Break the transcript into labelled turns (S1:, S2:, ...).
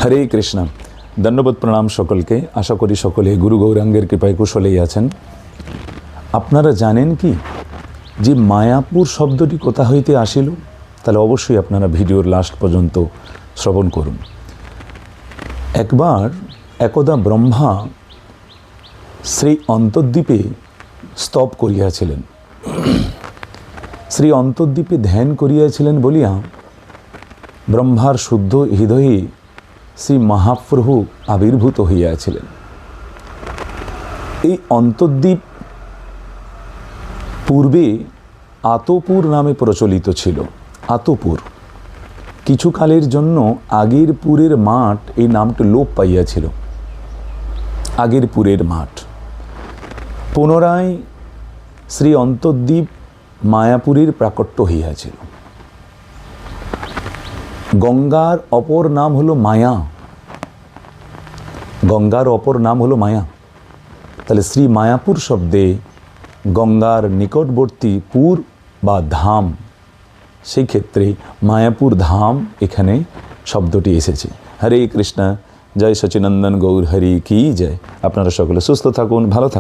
S1: হরে কৃষ্ণ। ধন্যবাদ প্রণাম সকলকে। আশা করি সকলে গুরু গৌরাঙ্গের কৃপায় কুশলেই আছেন। আপনারা জানেন কি যে মায়াপুর শব্দটি কোথা হইতে আসিল? তাহলে অবশ্যই আপনারা ভিডিওর লাস্ট পর্যন্ত শ্রবণ করুন। একদা ব্রহ্মা শ্রী অন্তর্দ্বীপে স্তব করিয়াছিলেন। শ্রী অন্তর্দ্বীপে ধ্যান করিয়াছিলেন বলিয়া ব্রহ্মার শুদ্ধ হৃদয়ে শ্রী মহাপ্রভু আবির্ভূত হইয়াছিলেন। এই অন্তর্দ্বীপ পূর্বে আতপুর নামে প্রচলিত ছিল। আতপুর কিছুকালের জন্য আগের পুরের মাঠ এই নামটি লোপ পাইয়াছিল। আগের পুরের মাঠ পুনরায় শ্রী অন্তর্দ্বীপ মায়াপুরীর প্রাকট্য হইয়াছিল। গঙ্গার অপর নাম হলো মায়া। গঙ্গার অপর নাম হলো মায়া। তাহলে শ্রী মায়াপুর শব্দে গঙ্গার নিকটবর্তী পুর বা ধাম, সেই ক্ষেত্রে মায়াপুর ধাম এখানে শব্দটি এসেছে। হরে কৃষ্ণ। জয় সচিনন্দন গৌর হরি কি জয়। আপনারা সকলে সুস্থ থাকুন, ভালো থাকুন।